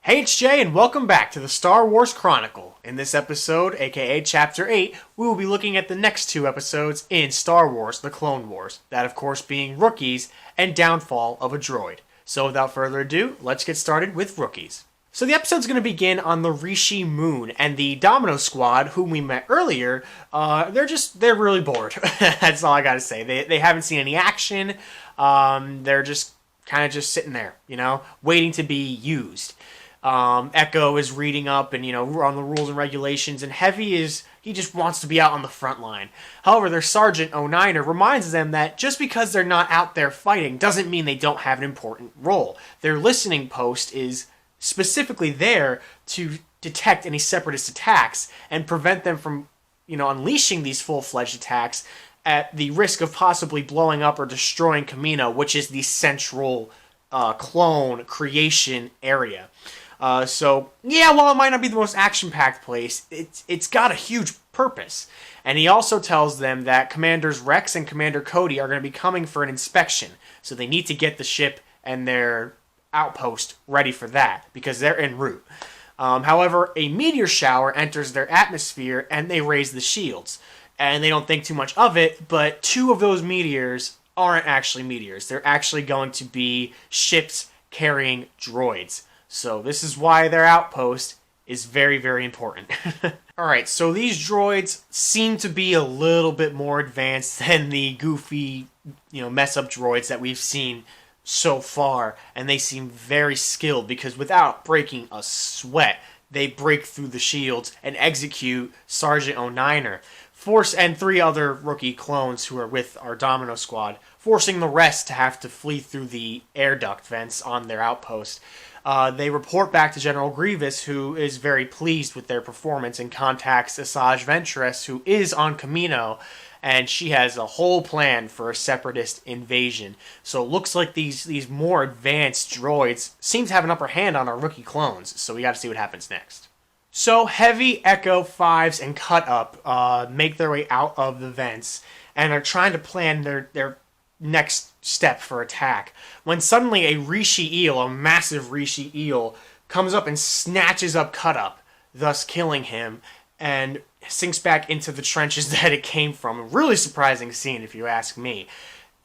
Hey, it's Jay, and welcome back to the Star Wars Chronicle. In this episode, aka Chapter 8, we will be looking at the next two episodes in Star Wars, the Clone Wars. That, of course, being Rookies and Downfall of a Droid. So without further ado, let's get started with Rookies. So the episode's going to begin on the Rishi Moon, and the Domino Squad, whom we met earlier, they're really bored. That's all I gotta say. They haven't seen any action. They're just kind of just sitting there, waiting to be used. Echo is reading up and, on the rules and regulations, and Heavy he just wants to be out on the front line. However, their Sergeant 09er reminds them that just because they're not out there fighting doesn't mean they don't have an important role. Their listening post is specifically there to detect any separatist attacks and prevent them from, unleashing these full-fledged attacks at the risk of possibly blowing up or destroying Kamino, which is the central clone creation area. While it might not be the most action-packed place, it's got a huge purpose. And he also tells them that Commanders Rex and Commander Cody are going to be coming for an inspection, so they need to get the ship and their outpost ready for that, because they're en route. However, a meteor shower enters their atmosphere, and they raise the shields. And they don't think too much of it, but two of those meteors aren't actually meteors. They're actually going to be ships carrying droids. So this is why their outpost is very, very important. Alright, so these droids seem to be a little bit more advanced than the goofy, mess-up droids that we've seen so far. And they seem very skilled because without breaking a sweat, they break through the shields and execute Sergeant 09er. And three other rookie clones who are with our Domino Squad, forcing the rest to have to flee through the air duct vents on their outpost. They report back to General Grievous, who is very pleased with their performance and contacts Asajj Ventress, who is on Kamino, and she has a whole plan for a separatist invasion. So it looks like these more advanced droids seem to have an upper hand on our rookie clones, so we gotta see what happens next. So Heavy, Echo, Fives, and Cut Up make their way out of the vents and are trying to plan their next step for attack, when suddenly a Rishi eel, a massive Rishi eel, comes up and snatches up Cut Up, thus killing him, and sinks back into the trenches that it came from. A really surprising scene, if you ask me.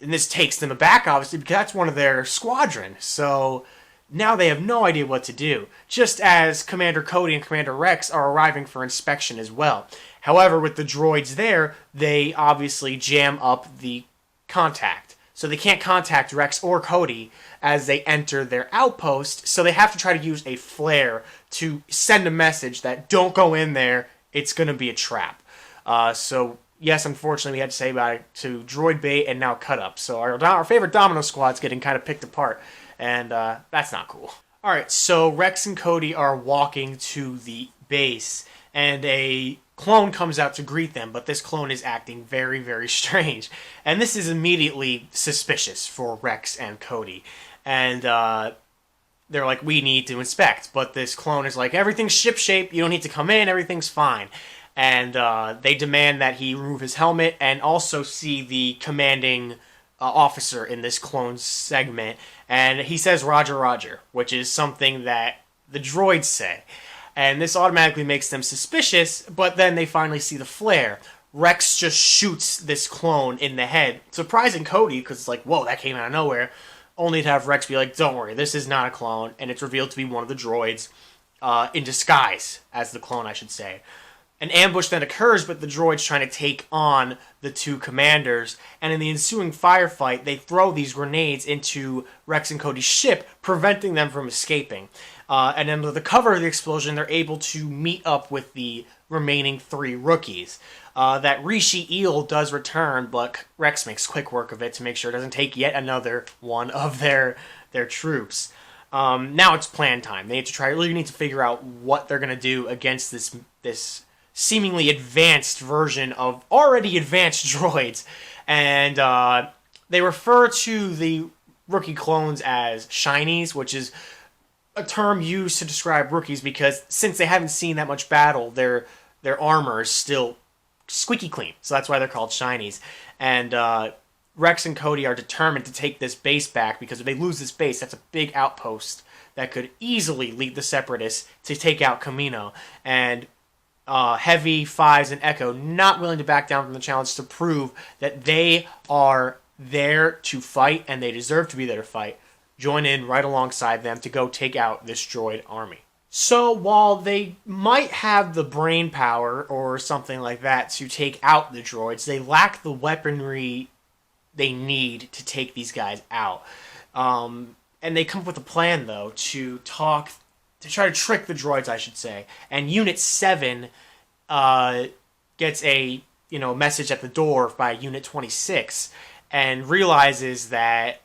And this takes them aback, obviously, because that's one of their squadron, so now they have no idea what to do, just as Commander Cody and Commander Rex are arriving for inspection as well. However, with the droids there, they obviously jam up the contact. So they can't contact Rex or Cody as they enter their outpost, so they have to try to use a flare to send a message that don't go in there, it's going to be a trap. Yes, unfortunately, we had to say bye to Droid Bait and now Cut Up. So our favorite Domino Squad's getting kind of picked apart, and that's not cool. Alright, so Rex and Cody are walking to the base, and a clone comes out to greet them, but this clone is acting very, very strange. And this is immediately suspicious for Rex and Cody. And they're like, we need to inspect. But this clone is like, everything's shipshape, you don't need to come in, everything's fine. And they demand that he remove his helmet and also see the commanding officer in this clone segment. And he says, Roger, Roger, which is something that the droids say. And this automatically makes them suspicious, but then they finally see the flare. Rex just shoots this clone in the head, surprising Cody, because it's like, whoa, that came out of nowhere, only to have Rex be like, don't worry, this is not a clone, and it's revealed to be one of the droids, in disguise, as the clone, I should say. An ambush then occurs, but the droid's trying to take on the two commanders, and in the ensuing firefight, they throw these grenades into Rex and Cody's ship, preventing them from escaping. And under the cover of the explosion, they're able to meet up with the remaining three rookies. That Rishi eel does return, but Rex makes quick work of it to make sure it doesn't take yet another one of their troops. Now it's plan time. They really need to figure out what they're going to do against this seemingly advanced version of already advanced droids. And they refer to the rookie clones as shinies, which is a term used to describe rookies because since they haven't seen that much battle, their armor is still squeaky clean. So that's why they're called shinies. And Rex and Cody are determined to take this base back, because if they lose this base, that's a big outpost that could easily lead the Separatists to take out Kamino. And Heavy, Fives, and Echo not willing to back down from the challenge to prove that they are there to fight and they deserve to be there to fight, join in right alongside them to go take out this droid army. So while they might have the brain power or something like that to take out the droids, they lack the weaponry they need to take these guys out. And they come up with a plan, though, to try to trick the droids, I should say. And Unit 7 gets a message at the door by Unit 26 and realizes that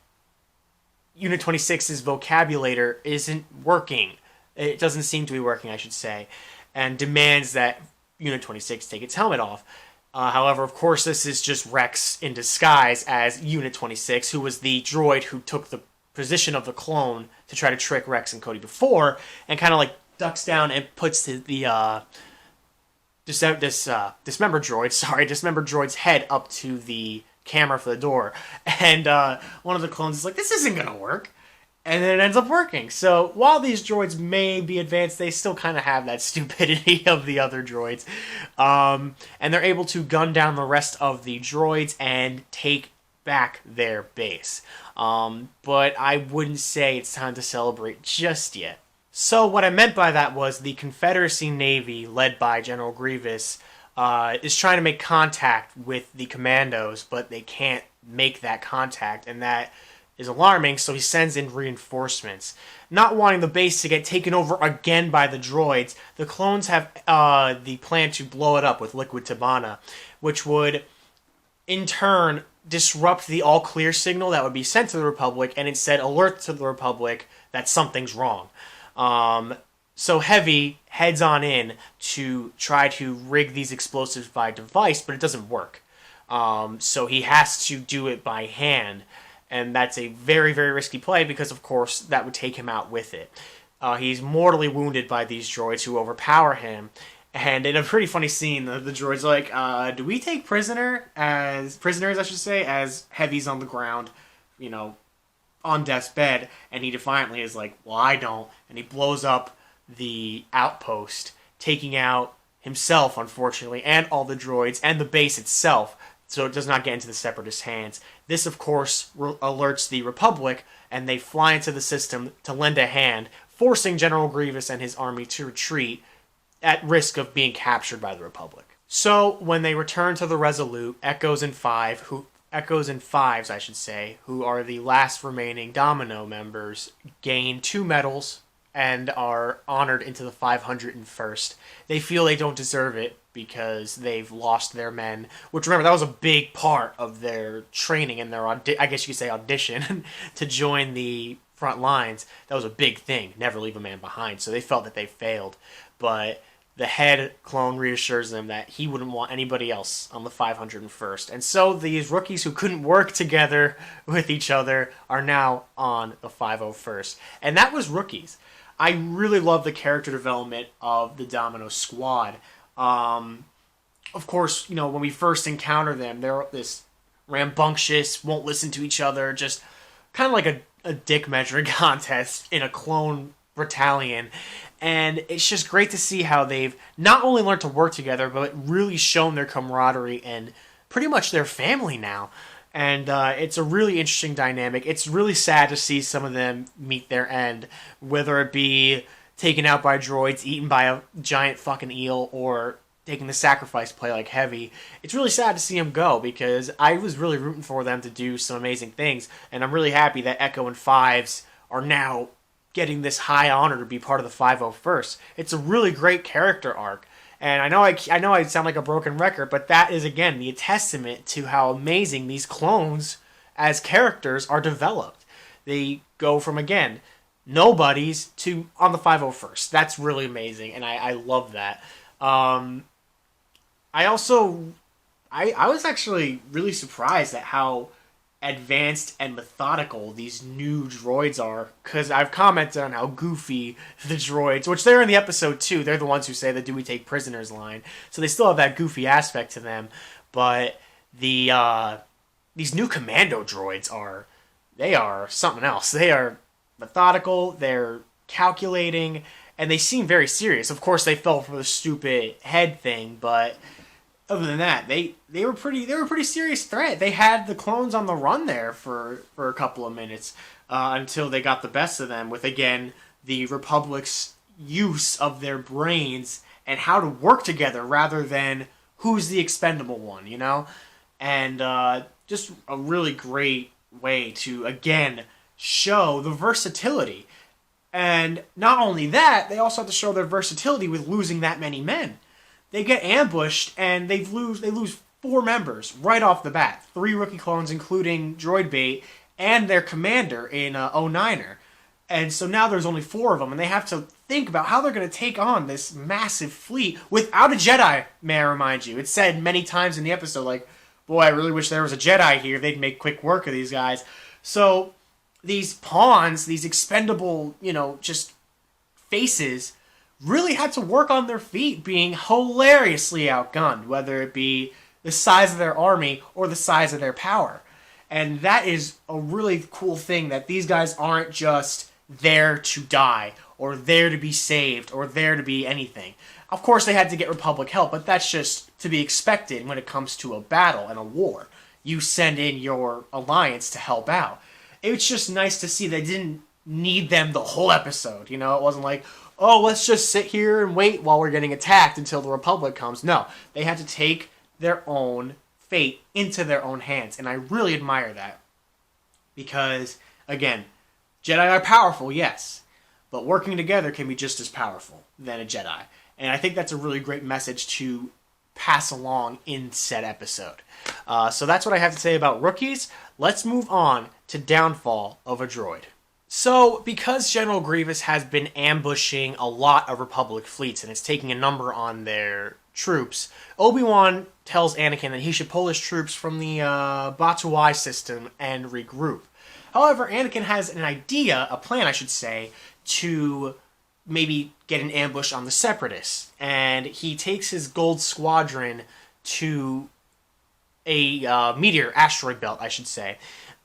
Unit 26's vocabulator isn't working. It doesn't seem to be working, I should say, and demands that Unit 26 take its helmet off. However, of course, this is just Rex in disguise as Unit 26, who was the droid who took the position of the clone to try to trick Rex and Cody before, and kind of like ducks down and puts the dismembered droid's head up to the camera for the door. And one of the clones is like, this isn't going to work. And then it ends up working. So while these droids may be advanced, they still kind of have that stupidity of the other droids. And they're able to gun down the rest of the droids and take back their base. But I wouldn't say it's time to celebrate just yet. So what I meant by that was the Confederacy Navy, led by General Grievous, is trying to make contact with the commandos, but they can't make that contact, and that is alarming, so he sends in reinforcements. Not wanting the base to get taken over again by the droids, the clones have the plan to blow it up with liquid Tabana, which would, in turn, disrupt the all-clear signal that would be sent to the Republic, and instead alert to the Republic that something's wrong. So Heavy heads on in to try to rig these explosives by device, but it doesn't work. So he has to do it by hand. And that's a very, very risky play because, of course, that would take him out with it. He's mortally wounded by these droids who overpower him. And in a pretty funny scene, the droid's like, do we take prisoners, as Heavy's on the ground, on death's bed? And he defiantly is like, well, I don't. And he blows up the outpost, taking out himself, unfortunately, and all the droids, and the base itself, so it does not get into the Separatist hands. This, of course, alerts the Republic, and they fly into the system to lend a hand, forcing General Grievous and his army to retreat at risk of being captured by the Republic. So, when they return to the Resolute, Echoes and Fives, who are the last remaining Domino members, gain 2 medals and are honored into the 501st. They feel they don't deserve it because they've lost their men, which, remember, that was a big part of their training and their, audition to join the front lines. That was a big thing, never leave a man behind, so they felt that they failed. But the head clone reassures them that he wouldn't want anybody else on the 501st. And so these rookies who couldn't work together with each other are now on the 501st. And that was Rookies. I really love the character development of the Domino Squad. Of course, when we first encounter them, they're this rambunctious, won't listen to each other, just kind of like a dick measuring contest in a clone battalion. And it's just great to see how they've not only learned to work together, but really shown their camaraderie and pretty much their family now. And it's a really interesting dynamic. It's really sad to see some of them meet their end, whether it be taken out by droids, eaten by a giant fucking eel, or taking the sacrifice play like Heavy. It's really sad to see them go, because I was really rooting for them to do some amazing things, and I'm really happy that Echo and Fives are now getting this high honor to be part of the 501st. It's a really great character arc. And I know I sound like a broken record, but that is, again, the testament to how amazing these clones as characters are developed. They go from, again, nobodies to on the 501st. That's really amazing, and I love that. I was actually really surprised at how advanced and methodical these new droids are, because I've commented on how goofy the droids, which they're in the episode too, they're the ones who say the "do we take prisoners" line, so they still have that goofy aspect to them, but the these new commando droids they are something else. They are methodical, they're calculating, and they seem very serious. Of course, they fell for the stupid head thing, but other than that, they were a pretty serious threat. They had the clones on the run there for a couple of minutes until they got the best of them with, again, the Republic's use of their brains and how to work together rather than who's the expendable one, you know? And just a really great way to, again, show the versatility. And not only that, they also have to show their versatility with losing that many men. They get ambushed and they lose 4 members right off the bat. 3 rookie clones, including Droid Bait, and their commander in 09er. And so now there's only 4 of them, and they have to think about how they're going to take on this massive fleet without a Jedi, may I remind you. It's said many times in the episode, like, boy, I really wish there was a Jedi here. They'd make quick work of these guys. So these pawns, these expendable, just faces, really had to work on their feet, being hilariously outgunned, whether it be the size of their army or the size of their power. And that is a really cool thing, that these guys aren't just there to die, or there to be saved, or there to be anything. Of course, they had to get Republic help, but that's just to be expected when it comes to a battle and a war. You send in your alliance to help out. It's just nice to see they didn't need them the whole episode. It wasn't like, oh, let's just sit here and wait while we're getting attacked until the Republic comes. No, they had to take their own fate into their own hands, and I really admire that. Because, again, Jedi are powerful, yes, but working together can be just as powerful than a Jedi. And I think that's a really great message to pass along in said episode. So that's what I have to say about rookies. Let's move on to Downfall of a Droid. So, because General Grievous has been ambushing a lot of Republic fleets and it's taking a number on their troops, Obi-Wan tells Anakin that he should pull his troops from the Batuai system and regroup. However, Anakin has a plan, to maybe get an ambush on the Separatists. And he takes his gold squadron to a meteor asteroid belt,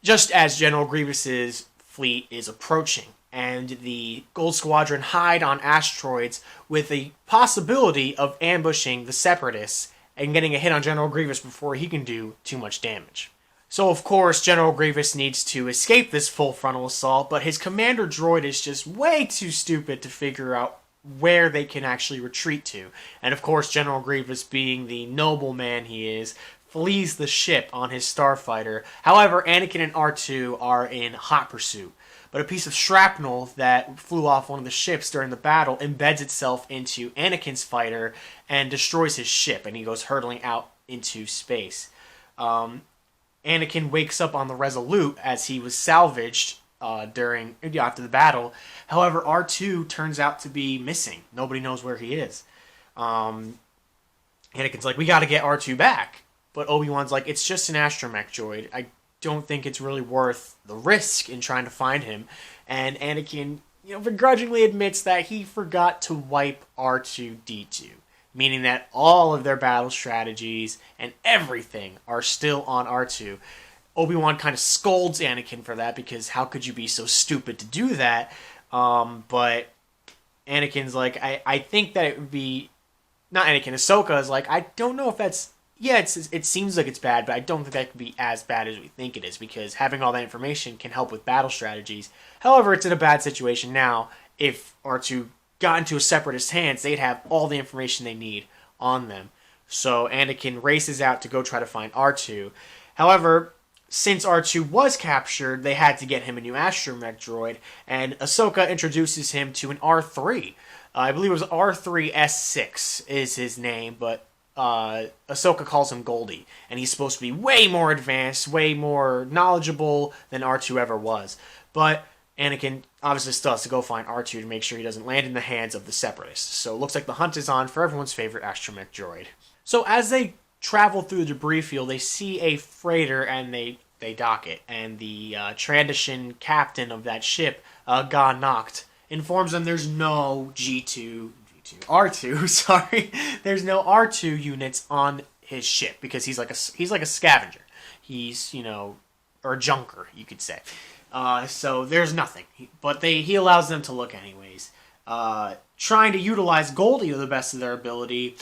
just as General Grievous's fleet is approaching. And the gold squadron hide on asteroids with the possibility of ambushing the Separatists and getting a hit on General Grievous before he can do too much damage. So, of course, General Grievous needs to escape this full frontal assault, but his commander droid is just way too stupid to figure out where they can actually retreat to. And, of course, General Grievous, being the noble man he is, flees the ship on his starfighter. However, Anakin and R2 are in hot pursuit. But a piece of shrapnel that flew off one of the ships during the battle embeds itself into Anakin's fighter and destroys his ship, and he goes hurtling out into space. Anakin wakes up on the Resolute as he was salvaged after the battle. However, R2 turns out to be missing. Nobody knows where he is. Anakin's like, we gotta get R2 back. But Obi-Wan's like, it's just an astromech droid. I don't think it's really worth the risk in trying to find him. And Anakin, begrudgingly admits that he forgot to wipe R2-D2. Meaning that all of their battle strategies and everything are still on R2. Obi-Wan kind of scolds Anakin for that, because how could you be so stupid to do that? But Anakin's like, I think that it would be... Not Anakin, Ahsoka is like, I don't know if that's... Yeah, it seems like it's bad, but I don't think that could be as bad as we think it is, because having all that information can help with battle strategies. However, it's in a bad situation now. If R2 got into a Separatist hands, they'd have all the information they need on them. So Anakin races out to go try to find R2. However, since R2 was captured, they had to get him a new astromech droid, and Ahsoka introduces him to an R3. I believe it was R3S6 is his name, but Ahsoka calls him Goldie, and he's supposed to be way more advanced, way more knowledgeable than R2 ever was. But Anakin obviously still has to go find R2 to make sure he doesn't land in the hands of the Separatists. So it looks like the hunt is on for everyone's favorite astromech droid. So as they travel through the debris field, they see a freighter and they dock it. And the Trandoshan captain of that ship, Ga Noct, informs them there's no R2, sorry. There's no R2 units on his ship because he's like a scavenger. He's, or a junker, you could say. So there's nothing. But he allows them to look anyways. Trying to utilize Goldie to the best of their ability,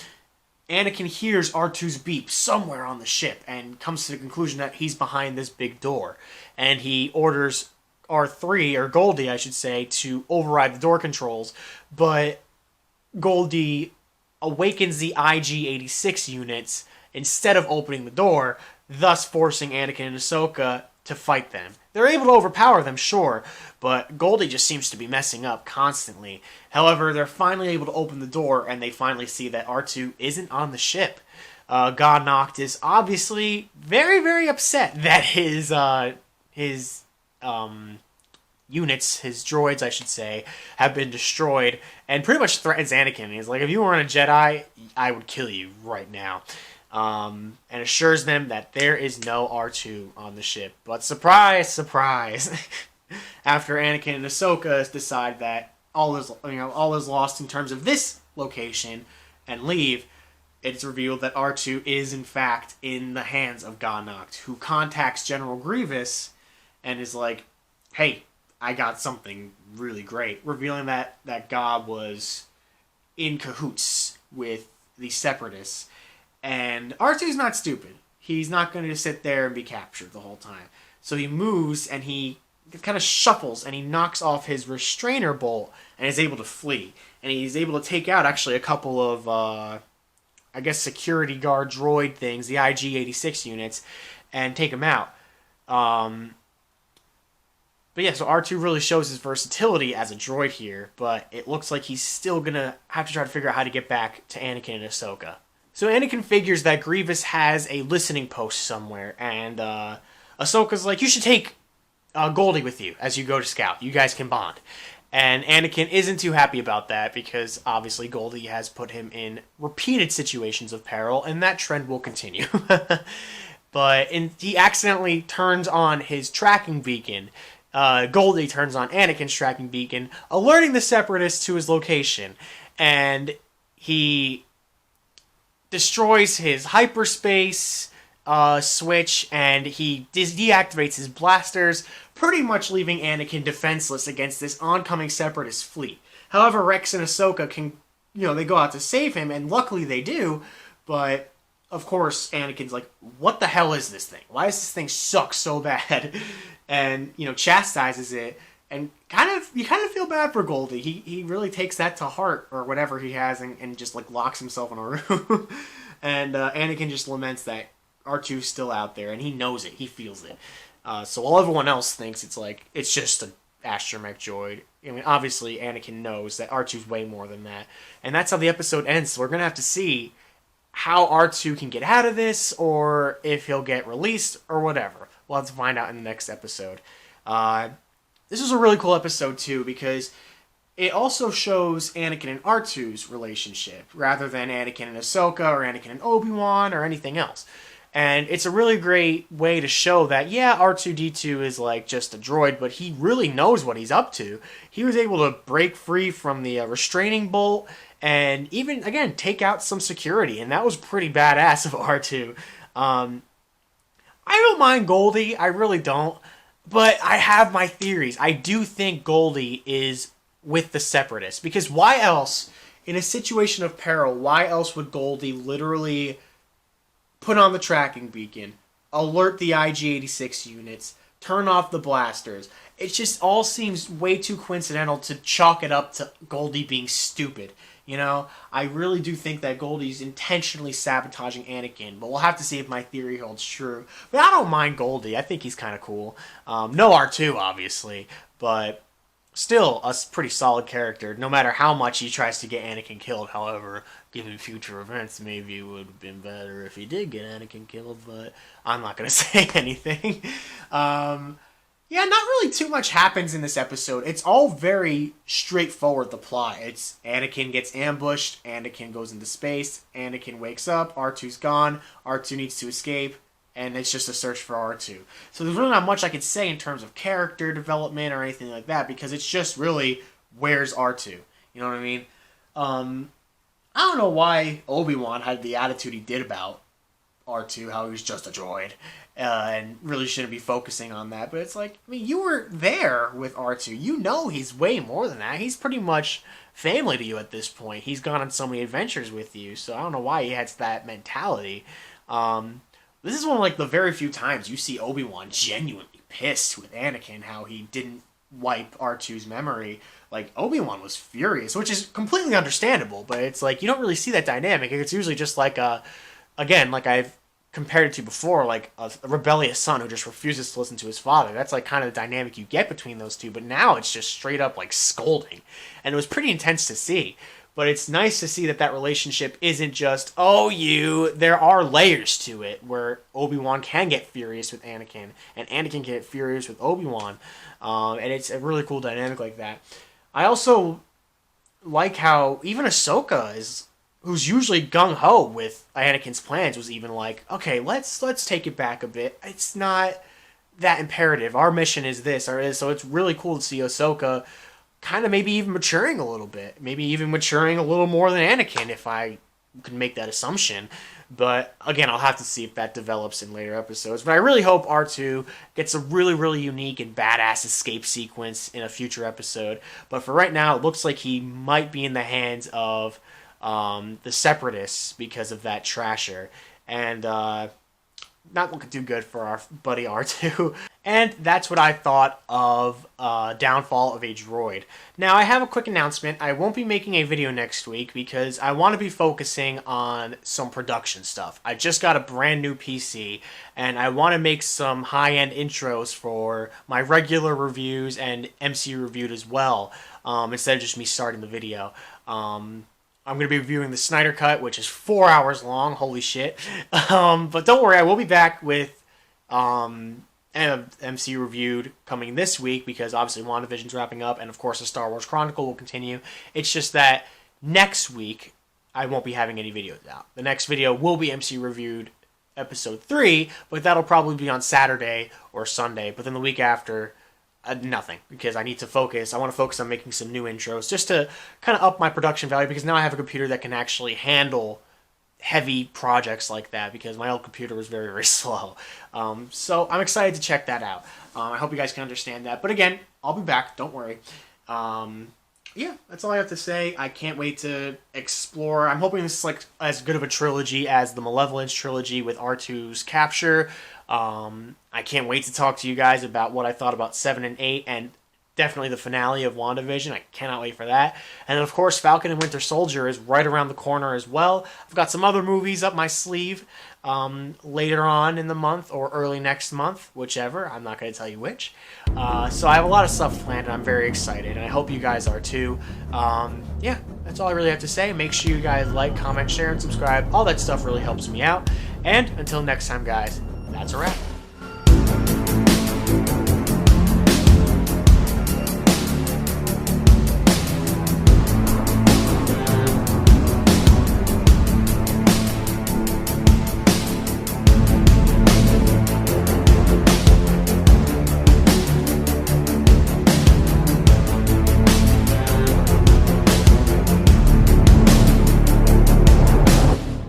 Anakin hears R2's beep somewhere on the ship and comes to the conclusion that he's behind this big door. And he orders R3, or Goldie, I should say, to override the door controls. But Goldie awakens the IG-86 units instead of opening the door, thus forcing Anakin and Ahsoka to fight them. They're able to overpower them, sure, but Goldie just seems to be messing up constantly. However, they're finally able to open the door, and they finally see that R2 isn't on the ship. Godnoct is obviously very, very upset that his units, his droids, I should say, have been destroyed, and pretty much threatens Anakin. He's like, if you weren't a Jedi, I would kill you right now. And assures them that there is no R2 on the ship. But surprise, surprise, after Anakin and Ahsoka decide that all is lost in terms of this location and leave, it's revealed that R2 is in fact in the hands of Godnoct, who contacts General Grievous and is like, hey, I got something really great, revealing that God was in cahoots with the Separatists. And R2's not stupid. He's not going to sit there and be captured the whole time. So he moves and he kind of shuffles and he knocks off his restrainer bolt and is able to flee. And he's able to take out actually a couple of, security guard droid things, the IG-86 units, and take them out. But yeah, so R2 really shows his versatility as a droid here, but it looks like he's still going to have to try to figure out how to get back to Anakin and Ahsoka. So Anakin figures that Grievous has a listening post somewhere, and Ahsoka's like, you should take Goldie with you as you go to scout. You guys can bond. And Anakin isn't too happy about that because obviously Goldie has put him in repeated situations of peril, and that trend will continue. But he accidentally turns on his tracking beacon. Goldie turns on Anakin's tracking beacon, alerting the Separatists to his location, and he destroys his hyperspace switch, and he deactivates his blasters, pretty much leaving Anakin defenseless against this oncoming Separatist fleet. However, Rex and Ahsoka can, they go out to save him, and luckily they do, but of course Anakin's like, what the hell is this thing? Why does this thing suck so bad? And, chastises it, and you kind of feel bad for Goldie. He really takes that to heart, or whatever he has, and just locks himself in a room. And Anakin just laments that R2's still out there, and he knows it. He feels it. So while everyone else thinks it's just an astromech droid, I mean, obviously Anakin knows that R2's way more than that. And that's how the episode ends. So we're going to have to see how R2 can get out of this, or if he'll get released, or whatever. We'll have to find out in the next episode. This is a really cool episode, too, because it also shows Anakin and R2's relationship, rather than Anakin and Ahsoka, or Anakin and Obi-Wan, or anything else. And it's a really great way to show that, yeah, R2-D2 is just a droid, but he really knows what he's up to. He was able to break free from the restraining bolt, and even, again, take out some security, and that was pretty badass of R2. I don't mind Goldie, I really don't, but I have my theories. I do think Goldie is with the Separatists, because why else, in a situation of peril, why else would Goldie literally put on the tracking beacon, alert the IG-86 units, turn off the blasters? It just all seems way too coincidental to chalk it up to Goldie being stupid. I really do think that Goldie's intentionally sabotaging Anakin, but we'll have to see if my theory holds true. But I don't mind Goldie. I think he's kind of cool. No R2, obviously, but still a pretty solid character, no matter how much he tries to get Anakin killed. However, given future events, maybe it would have been better if he did get Anakin killed, but I'm not going to say anything. Yeah, not really too much happens in this episode. It's all very straightforward, the plot. It's Anakin gets ambushed, Anakin goes into space, Anakin wakes up, R2's gone, R2 needs to escape, and it's just a search for R2. So there's really not much I could say in terms of character development or anything like that, because it's just really, where's R2? You know what I mean? I don't know why Obi-Wan had the attitude he did about R2 how he was just a droid, and really shouldn't be focusing on that. But it's like, I mean, you were there with R2. You know he's way more than that. He's pretty much family to you at this point. He's gone on so many adventures with you, so I don't know why he has that mentality. This is one of like the very few times you see Obi-Wan genuinely pissed with Anakin how he didn't wipe R2's memory. Like, Obi-Wan was furious, which is completely understandable, but it's like you don't really see that dynamic. It's usually just like again, like I've compared it to before, like a rebellious son who just refuses to listen to his father. That's like kind of the dynamic you get between those two, but now it's just straight up like scolding. And it was pretty intense to see. But it's nice to see that that relationship isn't just, there are layers to it where Obi-Wan can get furious with Anakin, and Anakin can get furious with Obi-Wan. And it's a really cool dynamic like that. I also like how even Ahsoka who's usually gung-ho with Anakin's plans, was even like, okay, let's take it back a bit. It's not that imperative. Our mission is this, so it's really cool to see Ahsoka kind of maybe even maturing a little bit. Maybe even maturing a little more than Anakin, if I can make that assumption. But again, I'll have to see if that develops in later episodes. But I really hope R2 gets a really, really unique and badass escape sequence in a future episode. But for right now, it looks like he might be in the hands of the Separatists because of that trasher. And not looking too good for our buddy R2. And that's what I thought of Downfall of a Droid. Now, I have a quick announcement. I won't be making a video next week because I want to be focusing on some production stuff. I just got a brand new PC, and I want to make some high-end intros for my regular reviews and MC Reviewed as well, instead of just me starting the video. I'm going to be reviewing the Snyder Cut, which is 4 hours long. Holy shit. But don't worry, I will be back with MC Reviewed coming this week because obviously WandaVision's wrapping up, and of course the Star Wars Chronicle will continue. It's just that next week I won't be having any videos out. The next video will be MC Reviewed episode 3, but that'll probably be on Saturday or Sunday. But then the week after, nothing, because I need to focus. I want to focus on making some new intros just to kind of up my production value, because now I have a computer that can actually handle heavy projects like that, because my old computer was very, very slow. So I'm excited to check that out. I hope you guys can understand that. But again, I'll be back. Don't worry. Yeah, that's all I have to say. I can't wait to explore. I'm hoping this is like as good of a trilogy as the Malevolence trilogy with R2's capture. I can't wait to talk to you guys about what I thought about 7 and 8, and definitely the finale of WandaVision. I cannot wait for that. And then, of course, Falcon and Winter Soldier is right around the corner as well. I've got some other movies up my sleeve later on in the month or early next month, whichever. I'm not going to tell you which. So I have a lot of stuff planned, and I'm very excited, and I hope you guys are too. Yeah, that's all I really have to say. Make sure you guys like, comment, share, and subscribe. All that stuff really helps me out. And until next time, guys, that's a wrap.